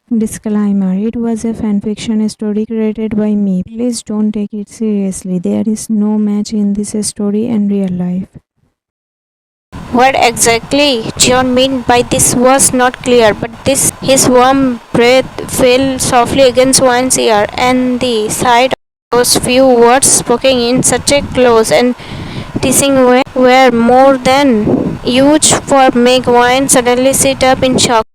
Disclaimer: it was a fanfiction story created by me. Please don't take it seriously. There is no match in this story and real life. What exactly John meant by this was not clear, but his warm breath fell softly against one's ear, and the sight of those few words spoken in such a close and teasing way were more than huge for make Wine suddenly sit up in shock.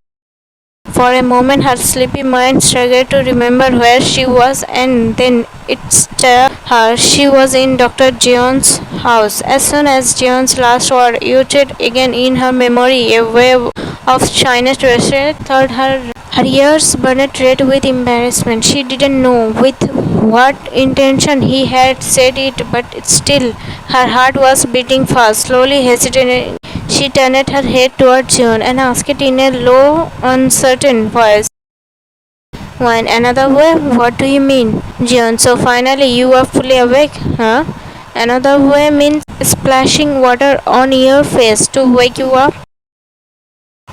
For a moment, her sleepy mind struggled to remember where she was, and then it struck her she was in Dr. Jeon's house. As soon as Jeon's last word uttered again in her memory, a wave of shyness rushed through her. Her ears burned red with embarrassment. She didn't know with what intention he had said it, but still her heart was beating fast. Slowly hesitating, she turned her head toward John and asked it in a low, uncertain voice. One another way? What do you mean? John, so finally you are fully awake, huh? Another way means splashing water on your face to wake you up.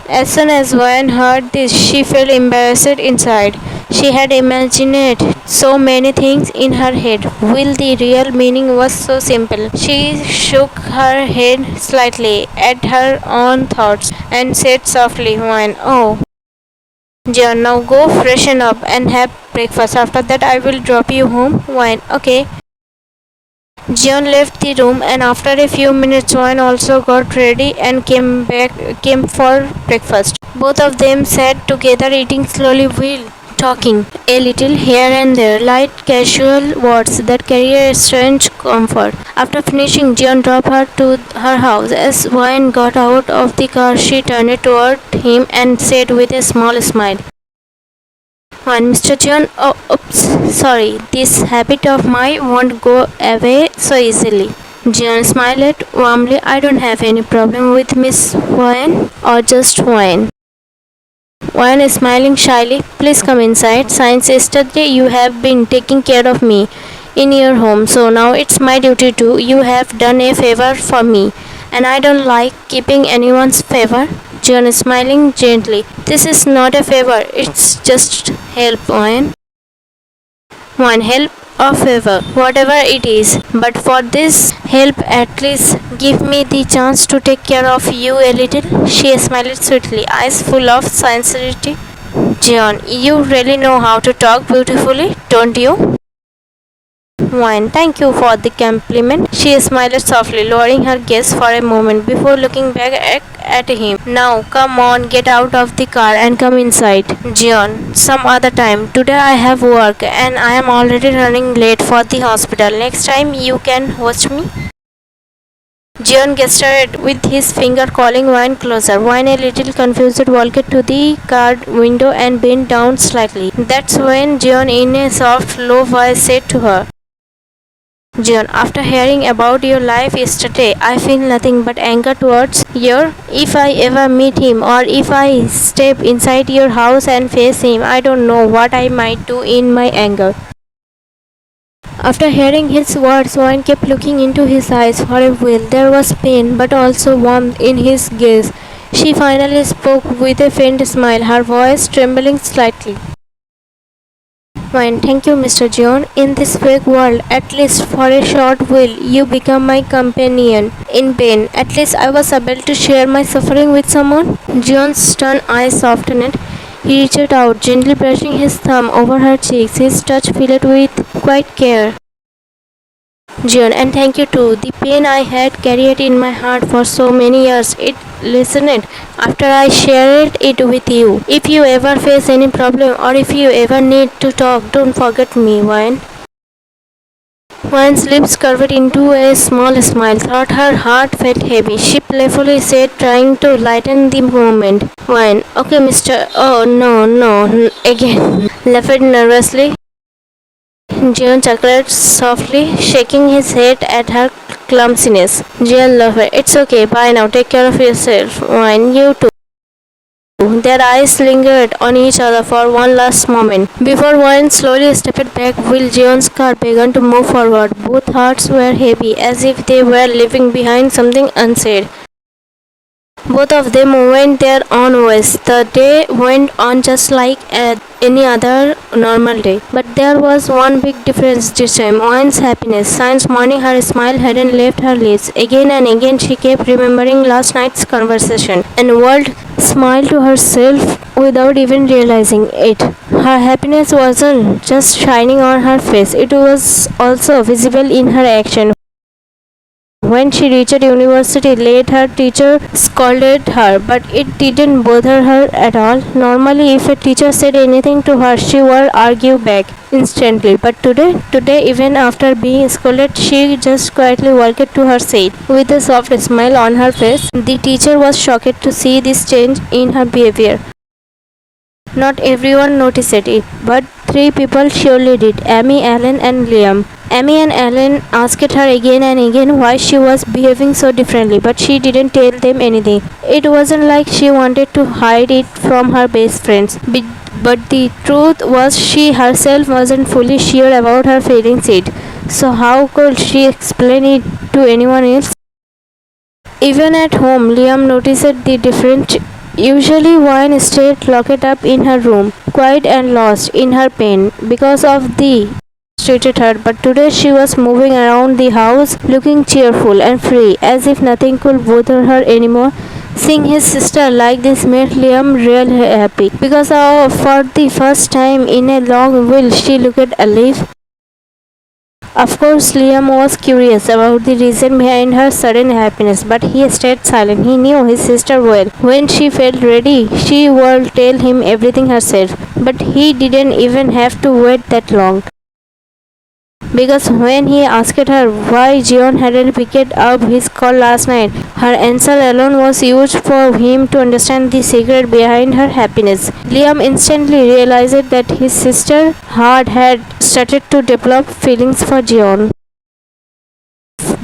As soon as Vine heard this, she felt embarrassed inside. She had imagined so many things in her head, while the real meaning was so simple. She shook her head slightly at her own thoughts and said softly, Vine, oh, John, now go freshen up and have breakfast. After that, I will drop you home. Vine, okay. John left the room, and after a few minutes Joan also got ready and came for breakfast. Both of them sat together eating slowly while talking a little here and there, light casual words that carry a strange comfort. After finishing, John dropped her to her house. As Joan got out of the car, she turned toward him and said with a small smile, One, Mr. John, oh, oops, sorry, this habit of mine won't go away so easily. John smiled warmly. I don't have any problem with Miss Wine or just wine. Wine is smiling shyly. Please come inside. Since yesterday you have been taking care of me in your home, so now it's my duty to. You have done a favor for me, and I don't like keeping anyone's favor. John is smiling gently. This is not a favor, it's just help, Wine. One help or favor, whatever it is. But for this help, at least give me the chance to take care of you a little. She smiled sweetly, eyes full of sincerity. John, you really know how to talk beautifully, don't you? Wine, thank you for the compliment. She smiled softly, lowering her gaze for a moment before looking back at him. Now, come on, get out of the car and come inside. John, some other time. Today I have work and I am already running late for the hospital. Next time you can host me. John gestured with his finger, calling Wine closer. Wine, a little confused, walked to the car window and bent down slightly. That's when John, in a soft, low voice, said to her, John, after hearing about your life yesterday, I feel nothing but anger towards you. If I ever meet him or if I step inside your house and face him, I don't know what I might do in my anger. After hearing his words, Warren kept looking into his eyes for a while. There was pain but also warmth in his gaze. She finally spoke with a faint smile, her voice trembling slightly. Fine, thank you, Mr. John. In this fake world, at least for a short while, you become my companion in pain. At least I was able to share my suffering with someone. John's stern eyes softened. He reached out, gently brushing his thumb over her cheeks, his touch filled with quiet care. John, and thank you too. The pain I had carried in my heart for so many years, it lessened after I shared it with you. If you ever face any problem or if you ever need to talk, don't forget me, Wine. Wine's lips curved into a small smile. Thought her heart felt heavy. She playfully said, trying to lighten the moment. Wine, okay, Mr. Oh, no, again. Laughed nervously. John chuckled softly, shaking his head at her clumsiness. Jill laughed. It's okay, bye now, take care of yourself. Wine, you too. Their eyes lingered on each other for one last moment. Before Wine slowly stepped back, while John's car began to move forward. Both hearts were heavy, as if they were leaving behind something unsaid. Both of them went their own ways. The day went on just like any other normal day. But there was one big difference this time. One's happiness. Since morning her smile hadn't left her lips. Again and again she kept remembering last night's conversation and world smiled to herself without even realizing it. Her happiness wasn't just shining on her face, it was also visible in her action. When she reached university late, her teacher scolded her, but it didn't bother her at all. Normally, if a teacher said anything to her, she would argue back instantly. But today, even after being scolded, she just quietly walked to her seat with a soft smile on her face. The teacher was shocked to see this change in her behavior. Not everyone noticed it, but three people surely did: Amy, Alan, and Liam. Amy and Alan asked her again and again why she was behaving so differently, but she didn't tell them anything. It wasn't like she wanted to hide it from her best friends, but the truth was she herself wasn't fully sure about her feelings yet. So how could she explain it to anyone else? Even at home, Liam noticed the difference. Usually, Wine stayed locked up in her room, quiet and lost in her pain because of the treated her, but today she was moving around the house looking cheerful and free, as if nothing could bother her anymore. Seeing his sister like this made Liam real happy because for the first time in a long while she looked alive. Of course, Liam was curious about the reason behind her sudden happiness, but he stayed silent. He knew his sister well. When she felt ready, she would tell him everything herself, but he didn't even have to wait that long. Because when he asked her why Jeon hadn't picked up his call last night, her answer alone was huge for him to understand the secret behind her happiness. Liam instantly realized that his sister's heart had started to develop feelings for Jeon.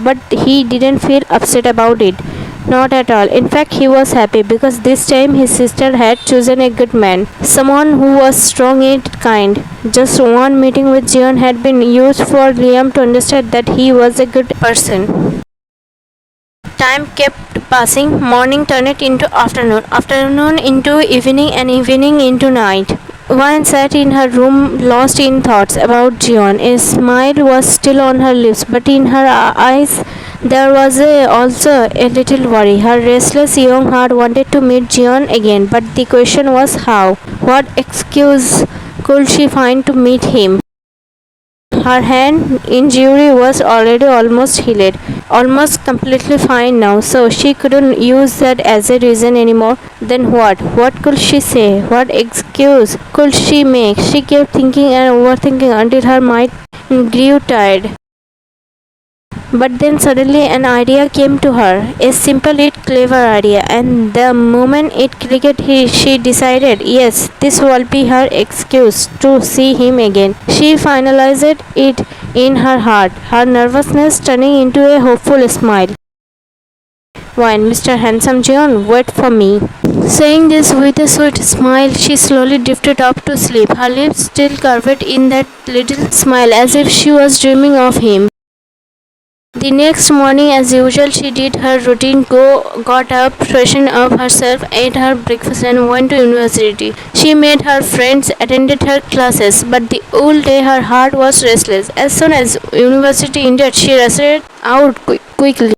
But he didn't feel upset about it. Not at all. In fact, he was happy because this time his sister had chosen a good man. Someone who was strong and kind. Just one meeting with Jeon had been used for Liam to understand that he was a good person. Time kept passing. Morning turned into afternoon, afternoon into evening, and evening into night. Wan sat in her room, lost in thoughts about Jeon. A smile was still on her lips, but in her eyes there was also a little worry. Her restless young heart wanted to meet Jeon again, but the question was how. What excuse could she find to meet him? Her hand injury was already almost healed, almost completely fine now, so she couldn't use that as a reason anymore. Then what? What could she say? What excuse could she make? She kept thinking and overthinking until her mind grew tired. But then suddenly an idea came to her, a simple yet clever idea, and the moment it clicked, she decided, yes, this will be her excuse to see him again. She finalized it in her heart, her nervousness turning into a hopeful smile. When Mr. Handsome John, wait for me. Saying this with a sweet smile, she slowly drifted off to sleep, her lips still curved in that little smile as if she was dreaming of him. The next morning, as usual, she did her routine, got up, freshened up herself, ate her breakfast and went to university. She made her friends, attended her classes, but the whole day her heart was restless. As soon as university ended, she rushed out quickly.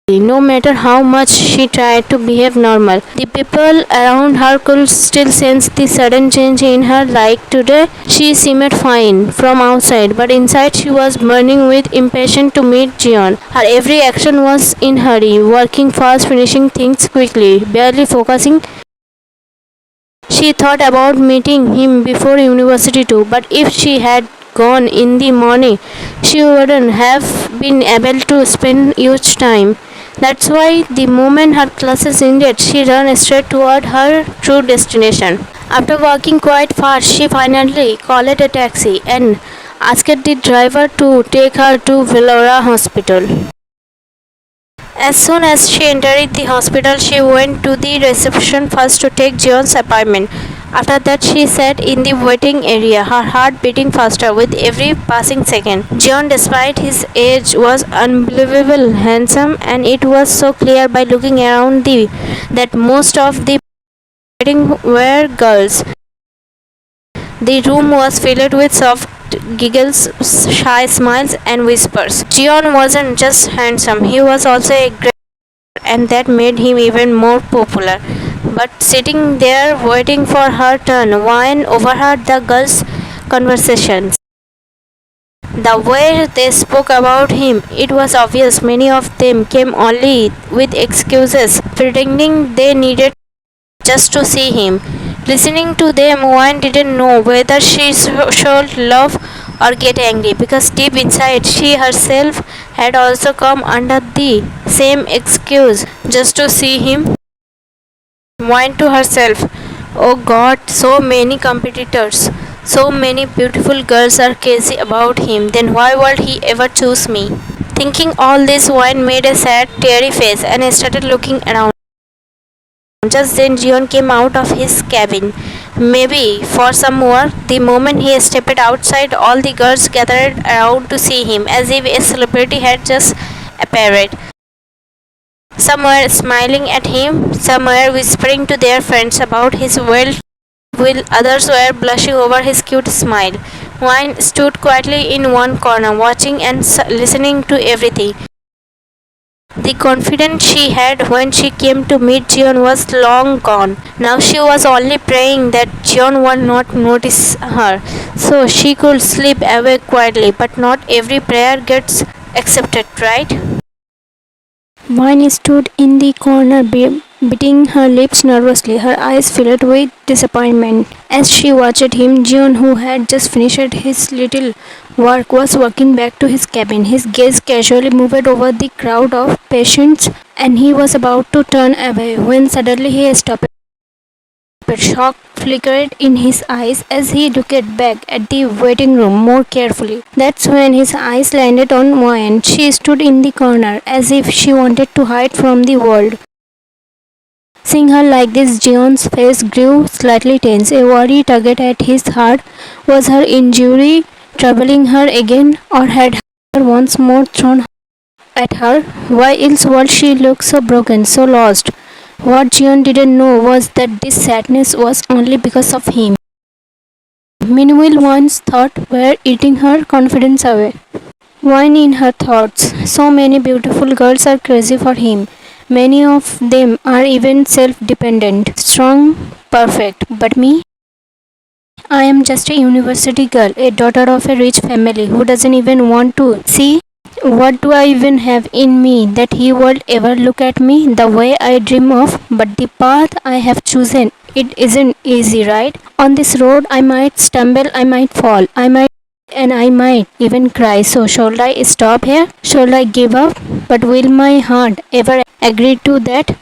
No matter how much she tried to behave normal, the people around her could still sense the sudden change in her. Like today, she seemed fine from outside, but inside she was burning with impatience to meet Jeon. Her every action was in hurry, working fast, finishing things quickly, barely focusing. She thought about meeting him before university too, but if she had gone in the morning, she wouldn't have been able to spend huge time. That's why the moment her classes ended, she ran straight toward her true destination. After walking quite far, she finally called a taxi and asked the driver to take her to Vellora Hospital. As soon as she entered the hospital, she went to the reception first to take Jeon's appointment. After that, she sat in the waiting area, her heart beating faster with every passing second. John, despite his age, was unbelievably handsome, and it was so clear by looking around that most of the waiting were girls. The room was filled with soft giggles, shy smiles, and whispers. John wasn't just handsome, he was also a great actor, and that made him even more popular. But sitting there waiting for her turn, Wine overheard the girls' conversations. The way they spoke about him, it was obvious many of them came only with excuses, pretending they needed just to see him. Listening to them, Wine didn't know whether she should love or get angry because deep inside she herself had also come under the same excuse just to see him. Wine to herself, "Oh God, so many competitors. So many beautiful girls are crazy about him. Then why would he ever choose me?" Thinking all this, Wine made a sad, teary face and started looking around. Just then, Jion came out of his cabin, maybe for some work. The moment he stepped outside, all the girls gathered around to see him, as if a celebrity had just appeared. Some were smiling at him, some were whispering to their friends about his wealth, while others were blushing over his cute smile. Wine stood quietly in one corner, watching and listening to everything. The confidence she had when she came to meet Jion was long gone. Now she was only praying that Jion would not notice her, so she could slip away quietly. But not every prayer gets accepted, right? Vine stood in the corner, biting her lips nervously, her eyes filled with disappointment. As she watched him, Jion, who had just finished his little work, was walking back to his cabin. His gaze casually moved over the crowd of patients, and he was about to turn away when suddenly he stopped. Shock flickered in his eyes as he looked back at the waiting room more carefully. That's when his eyes landed on Moyen. She stood in the corner as if she wanted to hide from the world. Seeing her like this, Jeon's face grew slightly tense. A worry tugged at his heart. Was her injury troubling her again, or had her once more thrown at her? Why else would she look so broken, so lost? What Jeon didn't know was that this sadness was only because of him. Meanwhile, Wan's thoughts were eating her confidence away. Wine in her thoughts. So many beautiful girls are crazy for him. Many of them are even self-dependent, strong, perfect. But me? I am just a university girl, a daughter of a rich family who doesn't even want to see. What do I even have in me that he would ever look at me the way I dream of? But the path I have chosen, it isn't easy, right? On this road, I might stumble, I might fall, I might even cry. So, should I stop here? Should I give up? But will my heart ever agree to that?